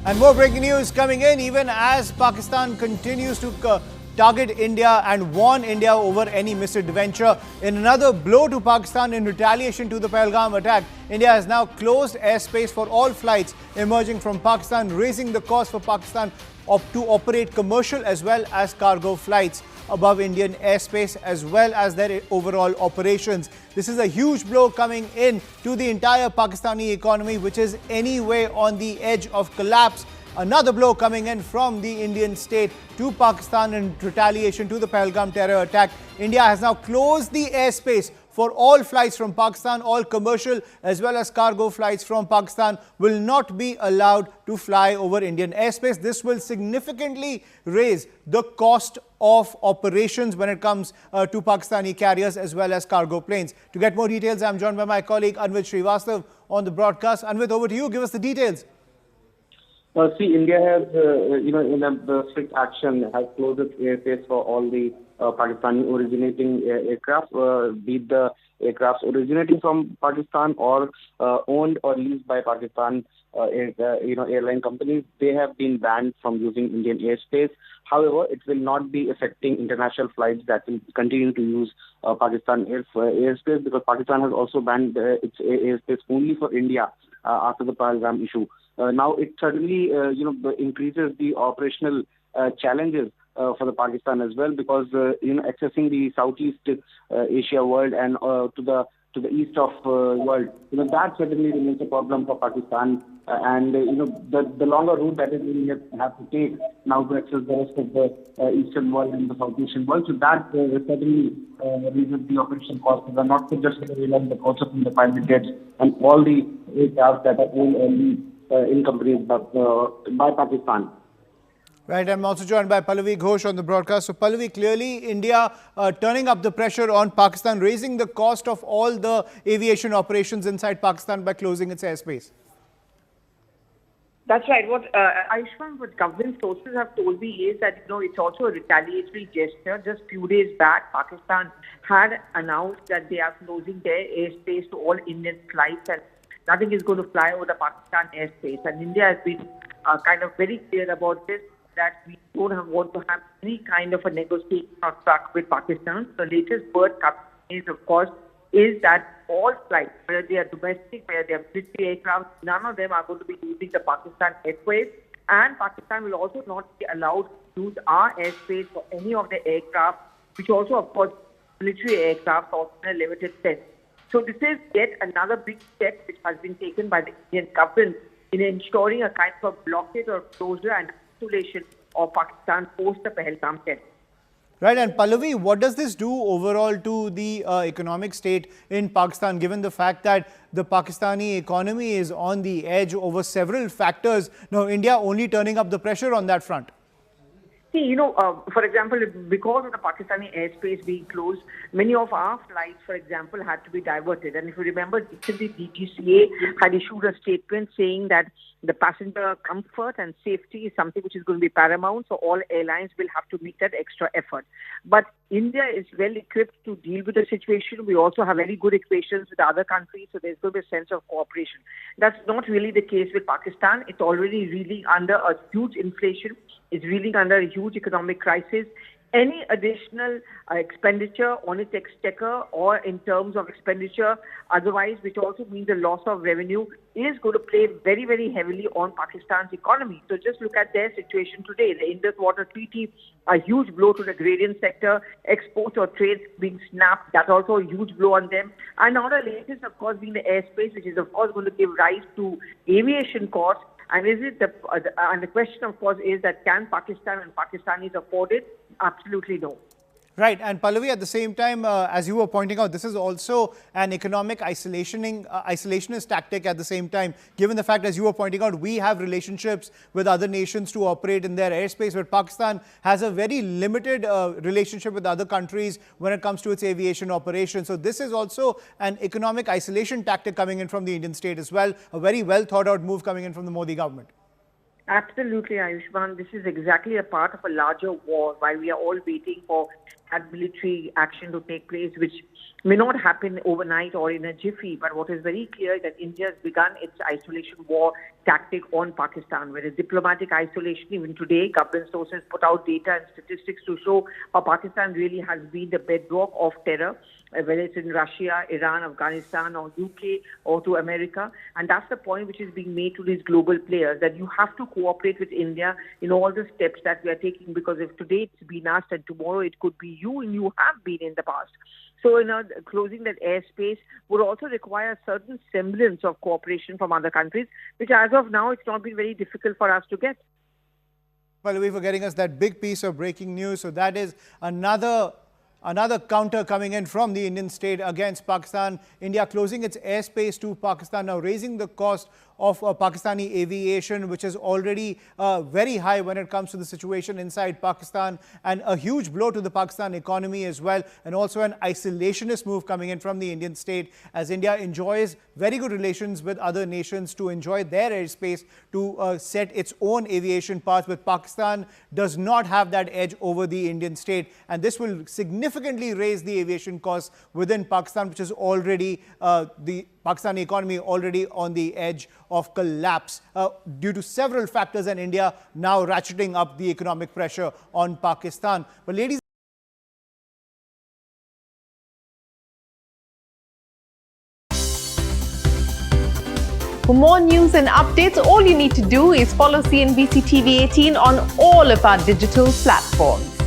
And more breaking news coming in, even as Pakistan continues to target India and warn India over any misadventure. In another blow to Pakistan in retaliation to the Pahalgam attack, India has now closed airspace for all flights emerging from Pakistan, raising the cost for Pakistan to operate commercial as well as cargo flights above Indian airspace as well as their overall operations. This is a huge blow coming in to the entire Pakistani economy, which is anyway on the edge of collapse. Another blow coming in from the Indian state to Pakistan in retaliation to the Pahalgam terror attack. India has now closed the airspace for all flights from Pakistan. All commercial as well as cargo flights from Pakistan will not be allowed to fly over Indian airspace. This will significantly raise the cost of operations when it comes to Pakistani carriers as well as cargo planes. To get more details, I'm joined by my colleague Amit Srivastav on the broadcast. Amit, over to you. Give us the details. See, India has, in a strict action, has closed its airspace for all the Pakistani originating aircraft, be it the aircraft originating from Pakistan or owned or leased by Pakistan, airline companies. They have been banned from using Indian airspace. However, it will not be affecting international flights that will continue to use Pakistan airspace, because Pakistan has also banned its airspace only for India after the Pahalgam issue. Now, it certainly, increases the operational challenges for the Pakistan as well, because accessing the Southeast Asia world and to the east of world, that certainly remains a problem for Pakistan. And the longer route that it will have to take now to access the rest of the eastern world and the South Asian world, so that certainly raises the operation costs, not just for the airline but also from the private jets and all the aircraft that are owned in companies by Pakistan. Right, I'm also joined by Pallavi Ghosh on the broadcast. So Pallavi, clearly India turning up the pressure on Pakistan, raising the cost of all the aviation operations inside Pakistan by closing its airspace. That's right. What what government sources have told me is that it's also a retaliatory gesture. Just few days back, Pakistan had announced that they are closing their airspace to all Indian flights and nothing is going to fly over the Pakistan airspace. And India has been kind of very clear about this, that we don't want to have any kind of a negotiation or talk with Pakistan. The latest word coming is, of course, is that all flights, whether they are domestic, whether they are military aircraft, none of them are going to be using the Pakistan Airways. And Pakistan will also not be allowed to use our airspace for any of the aircraft, which also, of course, military aircraft also in a limited sense. So this is yet another big step which has been taken by the Indian government in ensuring a kind of blockade or closure and isolation of Pakistan post the Pahalgam terror. Right, and Pallavi, what does this do overall to the economic state in Pakistan, given the fact that the Pakistani economy is on the edge over several factors? Now, India only turning up the pressure on that front. See, for example, because of the Pakistani airspace being closed, many of our flights, for example, had to be diverted. And if you remember, recently DGCA had issued a statement saying that the passenger comfort and safety is something which is going to be paramount, so all airlines will have to make that extra effort. But India is well equipped to deal with the situation. We also have very good equations with other countries, so there's going to be a sense of cooperation. That's not really the case with Pakistan. It's already reeling under a huge inflation. It's reeling under a huge economic crisis. Any additional expenditure on its exchequer or in terms of expenditure otherwise, which also means a loss of revenue, is going to play very, very heavily on Pakistan's economy. So just look at their situation today. The Indus Water Treaty, a huge blow to the agrarian sector, exports or trade being snapped, that's also a huge blow on them. And now the latest, of course, being the airspace, which is, of course, going to give rise to aviation costs. And and the question, of course, is that can Pakistan and Pakistanis afford it? Absolutely no. Right, and Pallavi, at the same time, as you were pointing out, this is also an economic isolationist tactic at the same time, given the fact, as you were pointing out, we have relationships with other nations to operate in their airspace, but Pakistan has a very limited relationship with other countries when it comes to its aviation operations. So this is also an economic isolation tactic coming in from the Indian state as well, a very well thought out move coming in from the Modi government. Absolutely, Ayushman. This is exactly a part of a larger war while we are all waiting for that military action to take place, which may not happen overnight or in a jiffy. But what is very clear is that India has begun its isolation war tactic on Pakistan, whereas diplomatic isolation, even today, government sources put out data and statistics to show how Pakistan really has been the bedrock of terror, whether it's in Russia, Iran, Afghanistan, or UK, or to America. And that's the point which is being made to these global players, that you have to cooperate with India in all the steps that we are taking, because if today it's been us and tomorrow it could be you, and you have been in the past. So, closing that airspace would also require a certain semblance of cooperation from other countries, which as of now, it's not been very difficult for us to get. Well, we were getting us that big piece of breaking news. So that is another counter coming in from the Indian state against Pakistan. India closing its airspace to Pakistan, now raising the cost of Pakistani aviation, which is already very high when it comes to the situation inside Pakistan, and a huge blow to the Pakistan economy as well, and also an isolationist move coming in from the Indian state, as India enjoys very good relations with other nations to enjoy their airspace to set its own aviation path. But Pakistan does not have that edge over the Indian state, and this will significantly raise the aviation costs within Pakistan, which is already the Pakistani economy already on the edge of collapse due to several factors, and India now ratcheting up the economic pressure on Pakistan. But ladies, for more news and updates, all you need to do is follow CNBC TV 18 on all of our digital platforms.